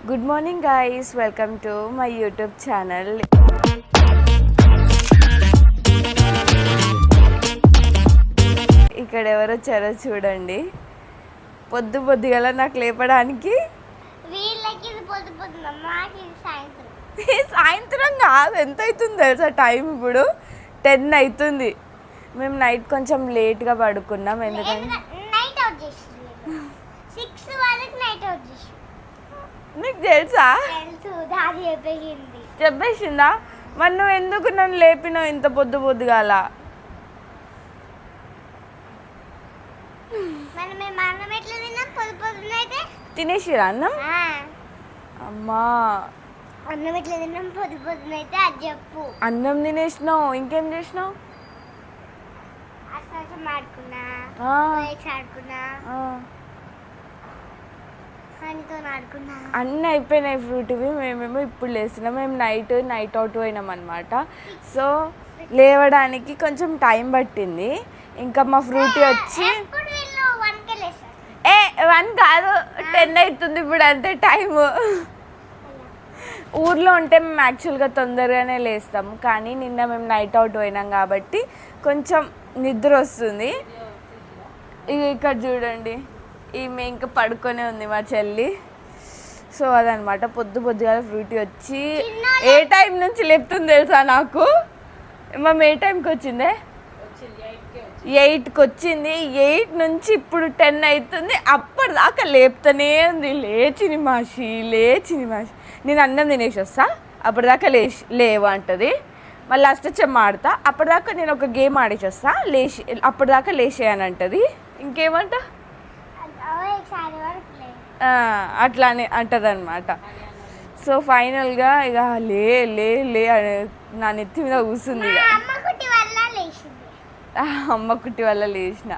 Good morning guys, welcome to my YouTube channel. ఇక్కడ ఎవరు వచ్చారో చూడండి. పొద్దుగల నాకు లేపడానికి సాయంత్రం కాదు, ఎంత అవుతుంది తెలుసా టైం? ఇప్పుడు 10 అవుతుంది. మేము నైట్ కొంచెం లేట్గా పడుకున్నాం, ఎందుకంటే నీకు తెలుసా? చెప్పేసిందా? మరి నువ్వు ఎందుకు నన్ను లేపినావు ఇంత పొద్దుగాల? తినేసిరా అన్నం? అమ్మా అన్నం ఎట్లా తిన్నాం? పొద్దునైతే అది చెప్పు. అన్నం తినేసినావు, ఇంకేం చేసినావు? ఆడుకున్నా, అన్నీ అయిపోయినాయి ఫ్రూట్వి. మేమేమో ఇప్పుడు లేస్తున్నాం. మేము నైట్ అవుట్ పోయినాం అనమాట. సో లేవడానికి కొంచెం టైం పట్టింది. ఇంకా మా ఫ్రూటీ వచ్చి 1 కాదు 10 అవుతుంది ఇప్పుడు, అంతే టైము. ఊర్లో ఉంటే మేము యాక్చువల్గా తొందరగానే లేస్తాము, కానీ నిన్న మేము నైట్ అవుట్ పోయినాం కాబట్టి కొంచెం నిద్ర వస్తుంది. ఇక్కడ చూడండి, ఈమె ఇంకా పడుకొనే ఉంది మా చెల్లి. సో అదనమాట, పొద్దుగాల ఫ్రూటీ వచ్చి ఏ టైం నుంచి లేపుతుంది తెలుసా నాకు? మేము ఏ టైంకి వచ్చిందే? 8కి వచ్చింది. 8 నుంచి ఇప్పుడు 10 అవుతుంది. అప్పటిదాకా లేపుతూనే ఉంది. లేచిని మాషి. నేను అన్నం తినేసి వస్తా, అప్పటిదాకా లేవు అంటది. మళ్ళీ అష్టచెమ్మ ఆడతా, అప్పటిదాకా నేను ఒక గేమ్ ఆడేసి వస్తా, అప్పటిదాకా లేచేయనంటది. ఇంకేమంట అట్లానే అంటది అనమాట. సో ఫైనల్గా ఇక లే నా నెత్తి మీద కూర్చుంది. ఇక అమ్మ కుట్టి వల్ల లేచిన.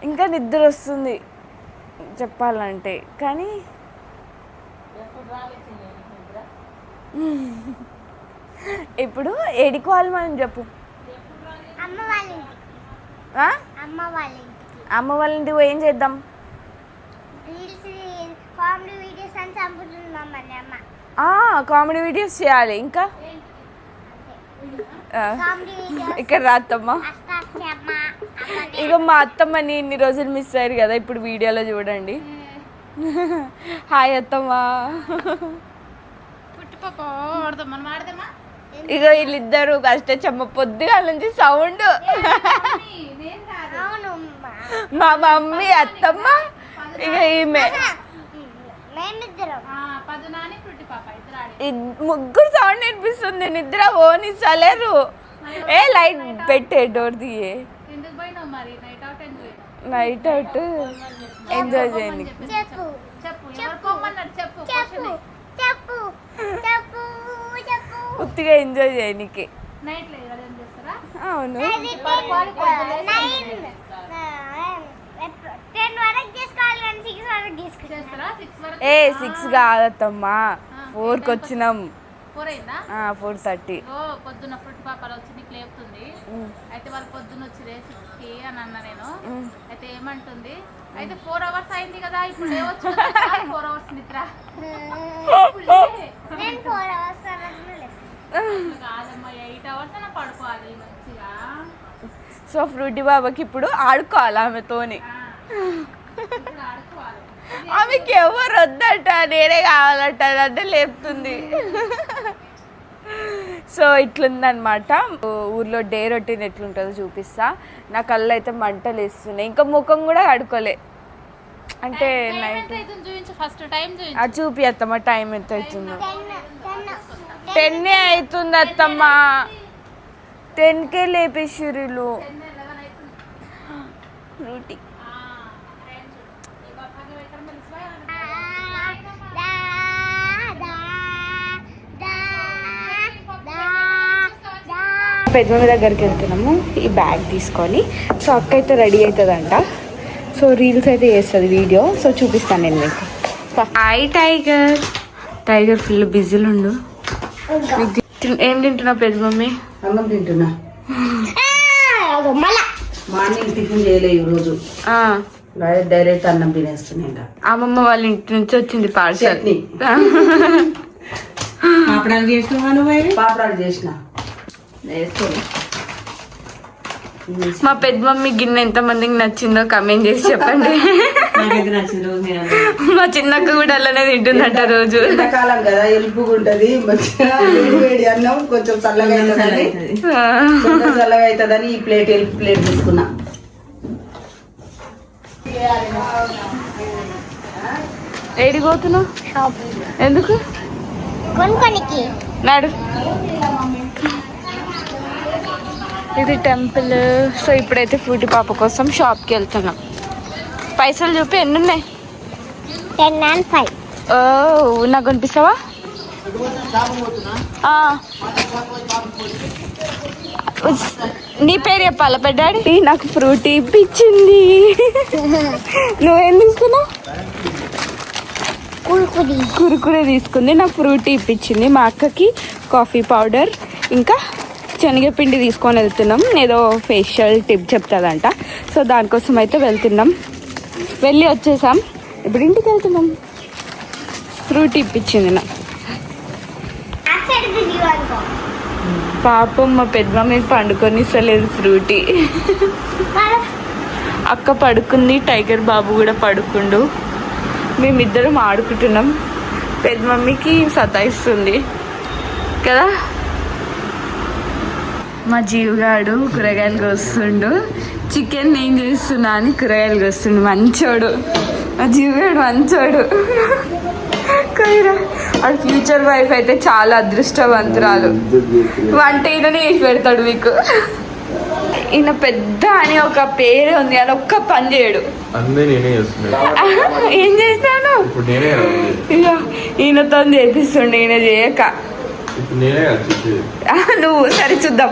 ఇంకా నిద్ర వస్తుంది చెప్పాలంటే, కానీ ఇప్పుడు ఏడుకోవాలి మనం చెప్పు. అమ్మ వాళ్ళ ఇంటికి ఏం చేద్దాం? కామెడీ వీడియోస్ చేయాలి. ఇంకా ఇక్కడ రాత్తమ్మ. ఇక మా అత్తమ్మని ఇన్ని రోజులు మిస్ అయ్యారు కదా, ఇప్పుడు వీడియోలో చూడండి. హాయ్ అత్తమ్మ. ఇక వీళ్ళిద్దరు అష్టచెమ్మ పొద్దుగాల నుంచి సౌండ్. మా మమ్మీ అత్తమ్మ ఇక ఈమె ముగ్గురు సౌండ్ వినిపిస్తుంది. నిద్ర ఓనిస్తలేరు. ఏ లైట్ పెట్టే, డోర్ తీయే. నైట్ అవుట్ ఎంజాయ్ చేయండి. ఉత్తిగా ఎంజాయ్ చేయనికి. అవును, 6 కాదత్తమ్మా, 4కి వచ్చినాం. 4:30. పొద్దున్న ఫ్రూట్ పాపాలు వచ్చి నీకు లేపుతుంది. అయితే వాళ్ళు పొద్దున్న వచ్చి 6కి అని అన్నా నేను. అయితే ఏమంటుంది, అయితే 4 hours అయింది కదా, ఇప్పుడు లేవచ్చు 4 hours నిద్ర. కాదమ్మా, 8 hours అయినా పడుకోవాలి మంచిగా. సో ఫ్రూటీ బాబాకి ఇప్పుడు ఆడుకోవాలి ఆమెతోని. ఆడుకోవాలి. ఆమెకి ఎవరు వద్దట, నేనే కావాలట, అంటే లేపుతుంది. సో ఇట్లుందనమాట ఊర్లో డే రొటీన్. ఎట్లుంటుందో చూపిస్తా. నా కళ్ళు అయితే మంటలు వేస్తున్నాయి. ఇంకా ముఖం కూడా కడుకోలే. అంటే నైట్ చూపి అత్తమ్మ టైం ఎంత అవుతుందో. 10 అవుతుంది అత్తమ్మ. 10కే లేపేసిర్రు ఫ్రూటీ. పెద్దమ్మ దగ్గరికి వెళ్తున్నాము ఈ బ్యాగ్ తీసుకొని. సో అక్క అయితే రెడీ అవుతుందంట. సో రీల్స్ అయితే చేస్తుంది, వీడియో. సో చూపిస్తాను నేను మీకు. హాయ్ టైగర్ ఫుల్ బిజీలు ఉండు. ఏం తింటున్నావు పెద్ద మమ్మీ? అన్నం తింటున్నా. మార్నింగ్ టిఫిన్ చేయలే ఈరోజు. డైరెక్ట్ అన్నం తినేస్తున్నాయి ఇంకా. అమ్మమ్మ వాళ్ళ ఇంటి నుంచి వచ్చింది పార్సల్. చట్నీ. పాపడాలు చేసినావా నువ్వు? పాపడాలు చేసిన వేసుకొని. మా పెద్ద మమ్మీ గిన్నె ఎంత మందికి నచ్చిందో కమెంట్ చేసి చెప్పండి. నాకైతే నచ్చింది రోజు నేను మా చిన్నక్క కూడా అలానే తింటుందంట రోజు. ఎండాకాలం కదా ఎలుపుగా ఉంటది మంచిగా వేడి వేడి అన్నం కొంచెం చల్లగా అవుతుందని కొంచెం చల్లగా అవుతుందని ఈ ప్లేట్ ఎలుపు ప్లేట్ తీసుకున్నా. ఏడిపోతున్నావు? షాప్ ఎందుకు? కొనుక్కోనికి. నాడు ఇది టెంపుల్. సో ఇప్పుడైతే ఫ్రూటీ పాప కోసం షాప్కి వెళ్తున్నాం. పైసలు చూపి ఎన్ని ఉన్నాయి? 10 and 5. ఓ నాకు కనిపిస్తావా? నీ పేరు చెప్పాలా పెద్దాడి? నాకు ఫ్రూటీ ఇప్పించింది. నువ్వేం తీసుకున్నావు? కురుకురే తీసుకుంది. నాకు ఫ్రూటీ ఇప్పించింది. మా అక్కకి కాఫీ పౌడర్ ఇంకా శనగపిండి తీసుకొని వెళ్తున్నాం. ఏదో ఫేషియల్ టిప్ చెప్తుందంట. సో దానికోసం అయితే వెళ్తున్నాం. వెళ్ళి వచ్చేసాం. ఇప్పుడు ఇంటికి వెళ్తున్నాం. ఫ్రూటీ ఇప్పించింది నాకు. పాపం మా పెద్ద మీద పండుకొని ఇస్తలేదు ఫ్రూటీ. అక్క పడుకుంది, టైగర్ బాబు కూడా పడుకుండు. మేమిద్దరం ఆడుకుంటున్నాం. పెద్ద మమ్మీకి సతాయిస్తుంది కదా. మా జీవుగాడు కూరగాయలు కోస్తుండు. చికెన్ నేను చేస్తున్నా అని కూరగాయలు కోస్తుండు. మంచోడు మా జీవుగాడు, మంచోడు. వాడు ఫ్యూచర్ వైఫ్ అయితే చాలా అదృష్టవంతురాలు. వంట ఈయననే వేసి పెడతాడు మీకు. ఈయన పెద్ద అని ఒక పేరు ఉంది అని ఒక్క పని చేయడు. ఏం చేస్తాను ఇక ఈయనతో చేపిస్తుండే. ఈయన చేయక నువ్వు సరే చూద్దాం.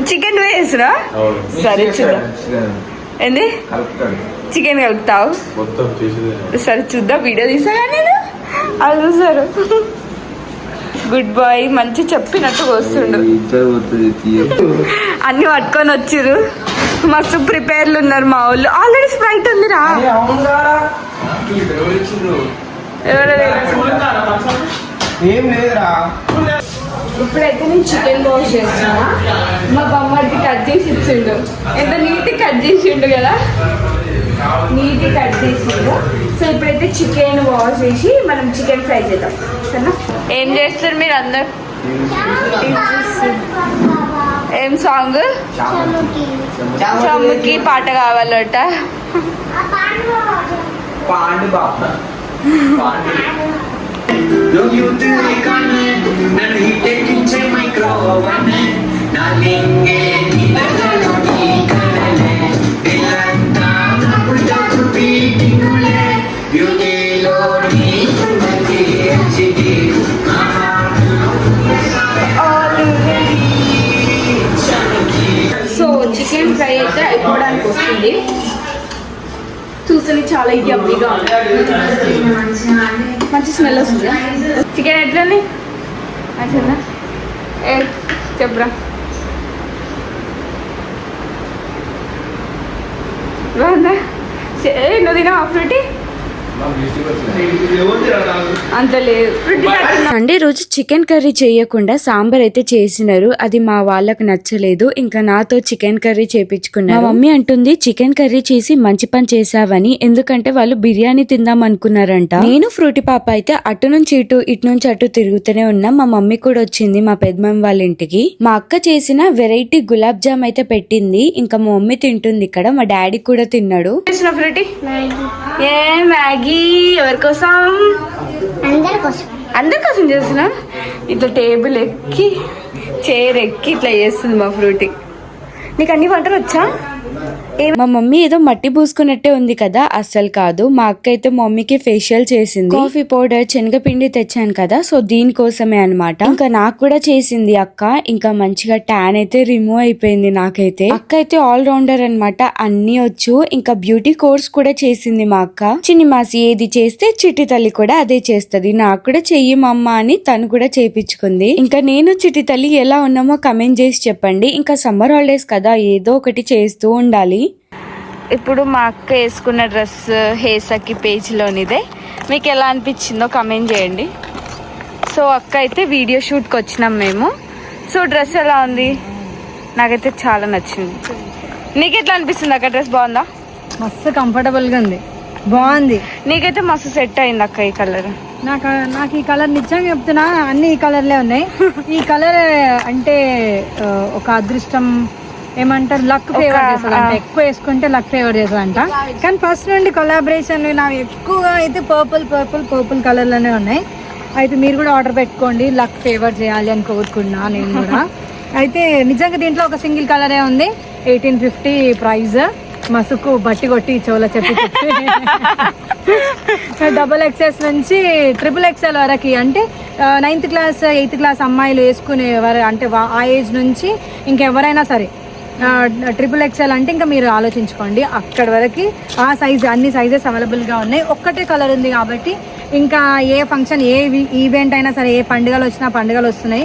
చికెన్ నువ్వే చేస్తున్నా? సరే చూద్దాం. ఏంది చికెన్ కలుపుతావు? సరే చూద్దాం. వీడియో తీసాగా నేను. అది చూసారు. Good boy. మంచి చెప్పినట్టు వస్తుండు. అన్ని పట్టుకొని వచ్చిర్రు. మస్తు ప్రిపేర్లు ఉన్నారు మా వాళ్ళు. ఆల్రెడీ స్ప్రైట్ ఉందిరా. ఇప్పుడైతే నేను చికెన్ వాష్ చేస్తున్నా. మా బొమ్మడికి కట్ చేసి ఇచ్చిండు. ఎంత నీట్గా కట్ చేసిండు కదా. నీట్గా కట్ చేసిండు. సో ఇప్పుడైతే చికెన్ వాష్ చేసి మనం చికెన్ ఫ్రై చేద్దాం. సరేనా? ఏం చేస్తారు మీరు అందరు? ఏం సాంగ్? చమ్ముకి పాట కావాలట. సో చికెన్ ఫ్రై అయితే అయిపోవడానికి వస్తుంది. చూసని చాలా యమ్మీగా ఉంది. మంచి స్మెల్ వస్తుంది. చికెన్ ఎట్లని మంచిదా? ఏ చెప్పురా. బాగుందా? నువ్వు తినా ఫ్రూటీ? సండే రోజు చికెన్ కర్రీ చేయకుండా సాంబార్ అయితే చేసినారు. అది మా వాళ్ళకి నచ్చలేదు. ఇంకా నాతో చికెన్ కర్రీ చేపించుకున్నారు. మా మమ్మీ అంటుంది చికెన్ కర్రీ చేసి మంచి పని చేసావని. ఎందుకంటే వాళ్ళు బిర్యానీ తిందాం అనుకున్నారంట. నేను ఫ్రూటీ పాప అయితే అటు నుంచి ఇటు నుంచి అటు తిరుగుతూనే ఉన్నా. మా మమ్మీ కూడా వచ్చింది మా పెద్దమమ్మ వాళ్ళ ఇంటికి. మా అక్క చేసిన వెరైటీ గులాబ్ జామ్ అయితే పెట్టింది. ఇంకా మా మమ్మీ తింటుంది ఇక్కడ. మా డాడీ కూడా తిన్నాడు. ఫ్రూటీ ఏ మ్యాగీ ఎవరి కోసం? అందరి కోసం చేస్తున్నా. ఇట్లా టేబుల్ ఎక్కి చైర్ ఎక్కి ఇట్లా చేస్తుంది మా ఫ్రూటీ. నీకు అన్ని వంటలు వచ్చా? మా మమ్మీ ఏదో మట్టి పూసుకున్నట్టే ఉంది కదా. అస్సలు కాదు. మా అక్క అయితే మమ్మీకి ఫేషియల్ చేసింది. కాఫీ పౌడర్ శనగపిండి తెచ్చాను కదా. సో దీనికోసమే అన్నమాట. ఇంకా నాకు కూడా చేసింది అక్క. ఇంకా మంచిగా ట్యాన్ అయితే రిమూవ్ అయిపోయింది నాకైతే. అక్క అయితే ఆల్ రౌండర్ అన్నమాట. అన్ని వచ్చు. ఇంకా బ్యూటీ కోర్స్ కూడా చేసింది మా అక్క. చిన్ని మాసి ఏది చేస్తే చిట్టి తల్లి కూడా అదే చేస్తది. నాకు కూడా చెయ్యి మమ్మ అని తను కూడా చేపించుకుంది. ఇంకా నేను చిట్టి తల్లి ఎలా ఉన్నామో కమెంట్ చేసి చెప్పండి. ఇంకా సమ్మర్ హాలిడేస్ కదా, ఏదో ఒకటి చేస్తూ ఉండాలి. ఇప్పుడు మా అక్క వేసుకున్న డ్రెస్ హేసకి పేజ్లోనిదే. మీకు ఎలా అనిపించిందో కమెంట్ చేయండి. సో అక్క అయితే వీడియో షూట్కి వచ్చినాం మేము. సో డ్రెస్ ఎలా ఉంది? నాకైతే చాలా నచ్చింది. నీకు ఎట్లా అనిపిస్తుంది అక్క? డ్రెస్ బాగుందా? మస్తు కంఫర్టబుల్గా ఉంది, బాగుంది. నీకైతే మస్తు సెట్ అయింది అక్క ఈ కలర్. నాకు ఈ కలర్ నిజంగా చెప్తున్నా, అన్ని ఈ కలర్లే ఉన్నాయి. ఈ కలర్ అంటే ఒక అదృష్టం ఏమంటారు, లక్ ఫేవర్ చేస్తుంది అంట. ఎక్కువ వేసుకుంటే లక్ ఫేవర్ చేస్తుంది అంట. కానీ ఫస్ట్ నుండి కొలాబరేషన్ నాకు ఎక్కువగా అయితే పర్పుల్ కలర్లోనే ఉన్నాయి. అయితే మీరు కూడా ఆర్డర్ పెట్టుకోండి, లక్ ఫేవర్ చేయాలి అని కోరుకున్నా నేను కూడా. అయితే నిజంగా దీంట్లో ఒక సింగిల్ కలరే ఉంది. 1850 ప్రైస్. మసుకు బట్టి కొట్టి చెవుల చెప్పి XXS నుంచి XXL వరకు, అంటే 9th క్లాస్ 8th క్లాస్ అమ్మాయిలు వేసుకునే అంటే ఆ ఏజ్ నుంచి ఇంకెవరైనా సరే XXL అంటే ఇంకా మీరు ఆలోచించుకోండి. అక్కడి వరకు ఆ సైజ్, అన్ని సైజెస్ అవైలబుల్గా ఉన్నాయి. ఒక్కటే కలర్ ఉంది కాబట్టి ఇంకా ఏ ఫంక్షన్, ఏ ఈవెంట్ అయినా సరే, ఏ పండుగలు వచ్చినా, పండుగలు వస్తున్నాయి,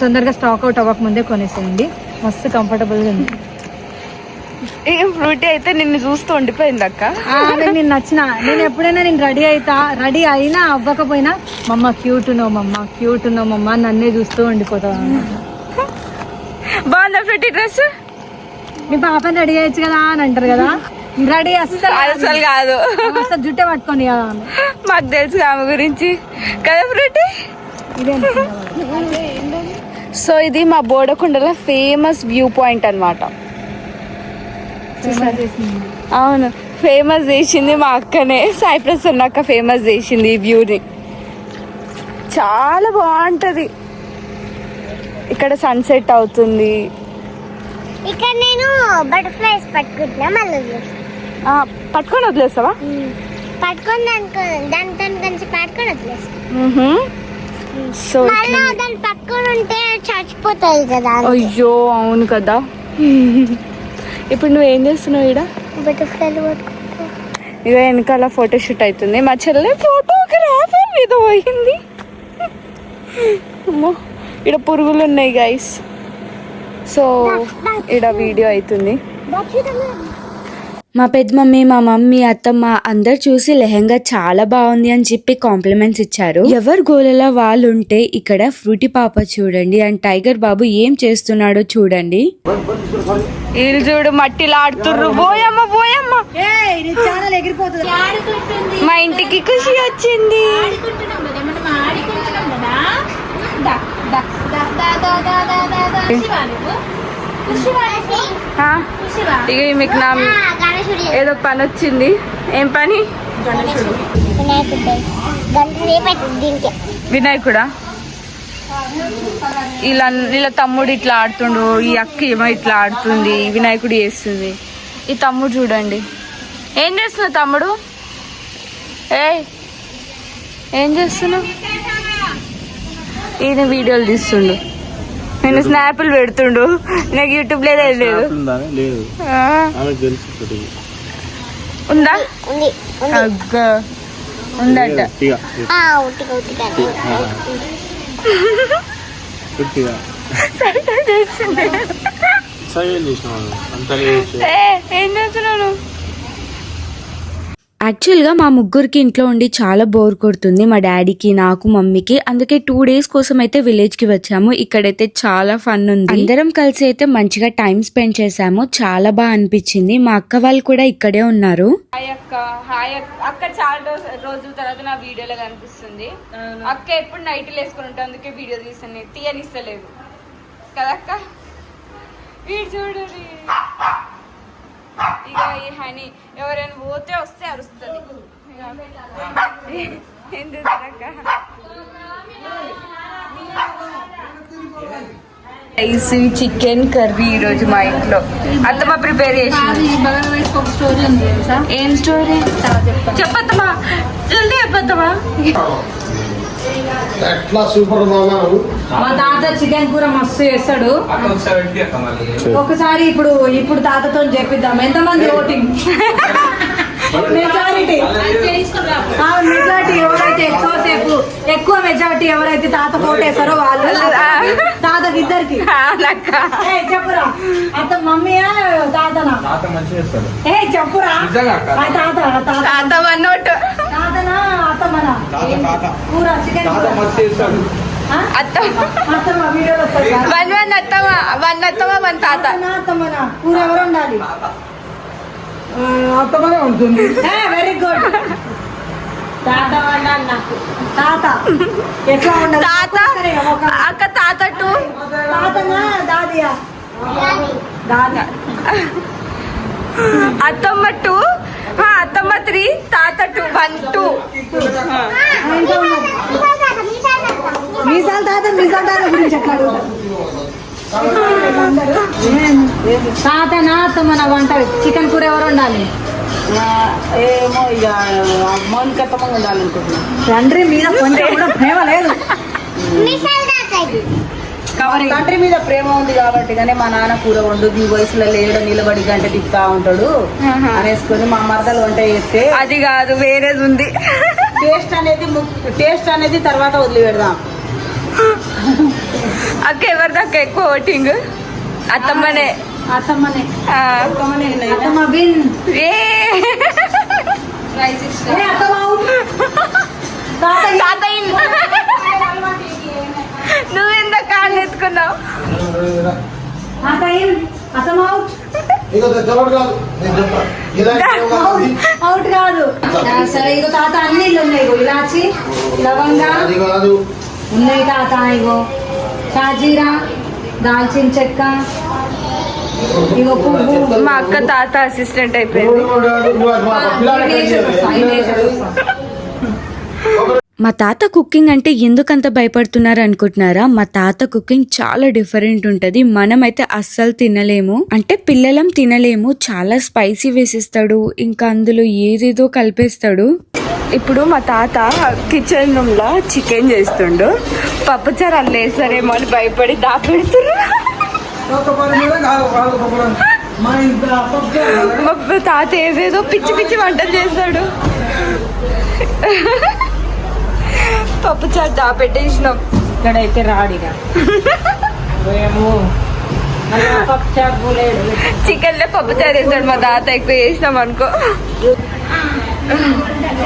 తొందరగా స్టాక్ అవుట్ అవ్వక ముందే కొనేసేయండి. మస్తు కంఫర్టబుల్గా ఉంది. ఫ్రూటీ అయితే నిన్ను చూస్తూ ఉండిపోయింది అక్క. నేను నచ్చిన, నేను ఎప్పుడైనా నేను రెడీ అయినా అవ్వకపోయినా మమ్మ క్యూట్ నో మమ్మ నన్నే చూస్తూ ఉండిపోతా. బాగుందా ఫ్రూటీ డ్రెస్? మీ పాపని రెడీ అయ్యచ్చు కదా అని అంటారు కదా. రెడీ అసలు కాదు, అసలు జుట్టే పట్టుకోండి కదా. మాకు తెలుసు ఆమె గురించి కదా ఫ్రూటీ. ఇదే సో ఇది మా బోడకొండల ఫేమస్ వ్యూ పాయింట్ అన్నమాట. అవును, ఫేమస్ చేసింది మా అక్కనే. సాయి ప్రసన్న అక్క ఫేమస్ చేసింది ఈ వ్యూని. చాలా బాగుంటది. ఇక్కడ సన్సెట్ అవుతుంది. ఇక్కడ నేను బటర్ఫ్లైస్ పట్టుకుంటున్నా, మళ్ళీ పట్టుకొని వదిలేస్తావా? పట్టుకొని దాని కొంచెం పట్టుకొని వదిలేస్తా. సో మళ్ళీ దాన్ని పట్టుకొని ఉంటే చచ్చిపోతాయి కదా. అయ్యో అవును కదా. ఇప్పుడు నువ్వేం చేస్తున్నావు? ఇక్కడ బటర్ఫ్లైలు పట్టుకుంటా. ఇక వెనకాల ఫోటోషూట్ అవుతుంది. మా చెల్లె ఫోటోగ్రాఫర్ మీద పోయింది. అమ్మో, ఇక్కడ పురుగులు ఉన్నాయి గైస్. సో ఇక్కడ వీడియో అవుతుంది. మా పెద్ద మమ్మీ, మా మమ్మీ, అత్తమ్మ అందరు చూసి లెహంగా చాలా బాగుంది అని చెప్పి కాంప్లిమెంట్స్ ఇచ్చారు. ఎవరు గోలలో వాళ్ళు ఉంటే ఇక్కడ ఫ్రూటీ పాప చూడండి అండ్ టైగర్ బాబు ఏం చేస్తున్నాడో చూడండి. వీళ్ళు చూడు మట్టిలో ఆడుతుర్రు. పోయమ్మ ఎగిరిపోతుంది. మా ఇంటికి ఖుషి వచ్చింది. ఇక మీకు నా ఏదో పని వచ్చింది. ఏం పని? వినాయకుడా? ఇలా తమ్ముడు ఇట్లా ఆడుతుండు, ఈ అక్క ఏమో ఇట్లా ఆడుతుంది, వినాయకుడు చేస్తుంది. ఈ తమ్ముడు చూడండి ఏం చేస్తున్నావు తమ్ముడు? ఏం చేస్తున్నావు? ఈయన వీడియోలు తీస్తుండు, నేను స్నాప్లు పెడుతుండు. నాకు యూట్యూబ్ లేదు ఉందా? ఉందట. ఏం చేస్తున్నాను? యాక్చువల్గా మా ముగ్గురికి ఇంట్లో ఉండి చాలా బోర్ కొడుతుంది, మా డాడీకి, నాకు, మమ్మీకి. అందుకే 2 days కోసం అయితే విలేజ్ కి వచ్చాము. ఇక్కడైతే చాలా ఫన్ ఉంది. అందరం కలిసి అయితే మంచిగా టైం స్పెండ్ చేసాము. చాలా బాగా అనిపించింది. మా అక్క వాళ్ళు కూడా ఇక్కడే ఉన్నారు. హాయ్ అక్క చాలా రోజుల తర్వాత నా వీడియోలో కనిపిస్తుంది. అక్క ఎప్పుడు నైట్లు వేసుకుని ఉంటా, అందుకే వీడియో తీస్తాను. తీయనిస్తలేదు కదా అక్క. వీడు చూడు, ఇక ఈ హనీ ఎవరైనా పోతే వస్తే అరుస్తుంది. ఏం చేస్తారక్క? రైస్, చికెన్ కర్రీ ఈరోజు మా ఇంట్లో అత్తమ్మ ప్రిపేర్ చేసింది. ఏం స్టోరీ చెప్పత్తమ్మా? జల్దీ చెప్పత్తమ్మా. మా తాత చికెన్ కూర మస్తు చేస్తాడు. ఒకసారి ఇప్పుడు తాతతో చెప్పిద్దాం. ఎంతమంది ఓటింగ్? మెజారిటీ ఎవరైతే ఎక్కువ మెజారిటీ ఎవరైతే తాత కోటేస్తారో వాళ్ళు తాతకి ఇద్దరికి చెప్పురా అత్త మమ్మీయా తాతనా చెప్పురా తాత వన్నోటు తాతనా అత్తమ్మనా కూర చికెన్ అత్తమ్మ వీడియోలో వన్ అత్తమ్మ వన్ తాత అత్తమ్మనా కూర ఎవరు ఉండాలి అత్తమనే ఉంటుంది. వెరీ గుడ్ తాత వండాలి నాకు తాత ఎట్లా ఉండాలి తాత అక్క తాత టూ తాతనా దాదియా దాదా అత్తమ్మ టూ అత్తమ్మ 3 తాత 2 1 2 మీసాల తాత గురించి ఎట్లా తాతనా అత్తమ్మన వంట చికెన్ కూర ఎవరు ఉండాలి ఏమో ఇక మౌనికత్తమంగా ఉండాలనుకుంటున్నాను. తండ్రి మీద కొంచెం కూడా ప్రేమ లేదు తండ్రి మీద ప్రేమ ఉంది కాబట్టి కానీ మా నాన్న కూర వండు ఈ వయసులో లేడ నిలబడి గంట తిప్పుతా ఉంటాడు అనేసుకొని మా మరదలు వంట చేస్తే అది కాదు వేరేది ఉంది. టేస్ట్ అనేది తర్వాత వదిలి పెడదాం. అక్క ఎవరిదాకా ఎక్కువ ఓటింగ్ అత్తమ్మనే అత్తమ్మనే ఆ. అత్తమ్మ విన్ ఏ అత్తమ్మ out. తాత తాత ఇన్. నువ్వెంత కాళ్ళు ఎత్తుకున్నావు తాత ఇన్ అత్తమ్మ అవుట్ అవుట్ కాదు సరే ఇగో తాత అన్ని ఇల్లు ఉన్నాయి ఇగో ఇలాచి లవంగా ఉన్నాయి తాత ఇగో షాజీరా దాల్చిన చెక్క ఇగో పువ్వు మా అక్క తాత అసిస్టెంట్ అయిపోయింది. మా తాత కుకింగ్ అంటే ఎందుకంత భయపడుతున్నారు అనుకుంటున్నారా? మా తాత కుకింగ్ చాలా డిఫరెంట్ ఉంటది. మనమైతే అస్సలు తినలేము, అంటే పిల్లలం తినలేము. చాలా స్పైసీ వేసిస్తాడు, ఇంకా అందులో ఏదేదో కలిపేస్తాడు. ఇప్పుడు మా తాత కిచెన్ రూమ్ లో చికెన్ చేస్తుండు. పప్పుచారు అల్లేసారేమో అని భయపడి దాపెడుతున్నారు. మా తాత ఏదేదో పిచ్చి పిచ్చి వంటలు చేస్తాడు. పప్పుచారు దాపెట్టేసినాం. ఇక్కడైతే రాడిగా చికెన్ లో పప్పుచారు వేస్తాడు మా తాత. ఎక్కువ చేసినాం అనుకో.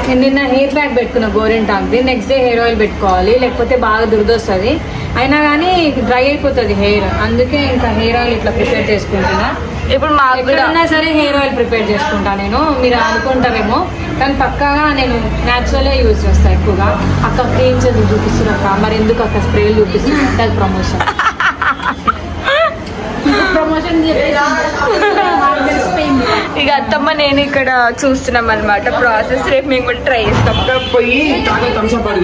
నేను నిన్న హెయిర్ ప్యాక్ పెట్టుకున్నా గోరింటాక్ది. నెక్స్ట్ డే హెయిర్ ఆయిల్ పెట్టుకోవాలి, లేకపోతే బాగా దురదొస్తుంది. అయినా కానీ డ్రై అయిపోతుంది హెయిర్, అందుకే ఇంకా హెయిర్ ఆయిల్ ఇట్లా ప్రిపేర్ చేసుకుంటున్నా. ఇప్పుడు మాకు కూడా ఎక్కడన్నా సరే హెయిర్ ఆయిల్ ప్రిపేర్ చేసుకుంటా నేను. మీరు అనుకుంటారేమో కానీ పక్కాగా నేను న్యాచురలే యూజ్ చేస్తాను ఎక్కువగా. అక్క క్రీమ్స్ ఎందుకు చూపిస్తున్నాక, మరి ఎందుకు అక్క స్ప్రేలు చూపిస్తున్నా అంటే అది ప్రమోషన్. ప్రమోషన్ ఇక అత్తమ్మ నేను ఇక్కడ చూస్తున్నాం అనమాట ప్రాసెస్. రేపు మేము కూడా ట్రై చేస్తాం. సూపర్.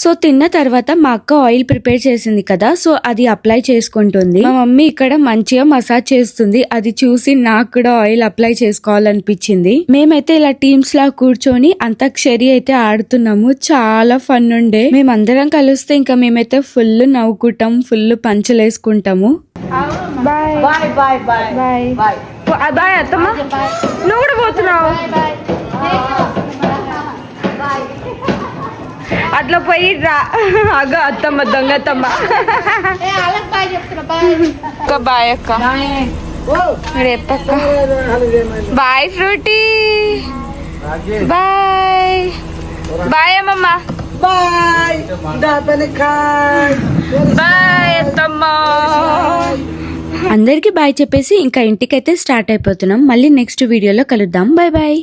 సో తిన్న తర్వాత మా అక్క ఆయిల్ ప్రిపేర్ చేసింది కదా, సో అది అప్లై చేసుకుంటుంది. మా మమ్మీ ఇక్కడ మంచిగా మసాజ్ చేస్తుంది. అది చూసి నాకు కూడా ఆయిల్ అప్లై చేసుకోవాలనిపించింది. మేమైతే ఇలా టీమ్స్ లా కూర్చొని అంతాక్షరి అయితే ఆడుతున్నాము. చాలా ఫన్ ఉండే. మేమందరం కలిస్తే ఇంకా మేమైతే ఫుల్ నవ్వుకుంటాం, ఫుల్ పంచలేసుకుంటాము. Bye bye bye bye bye bye అత్తమ్మ. నువ్వు కూడా పోతున్నావు అట్లా పోయి రా. అగ అత్తమ్మ దొంగతమ్మ. బాయ్ అక్క. రేపక్క బాయ్ ఫ్రూటీ. బాయ్ బాయ్ అమ్మమ్మ. బాయ్ బాయ్ అత్తమ్మ. అందరికి బాయ్ చెప్పేసి ఇంకా ఇంటికైతే స్టార్ట్ అయిపోతున్నాం. మళ్ళీ నెక్స్ట్ వీడియోలో కలుద్దాం. Bye bye.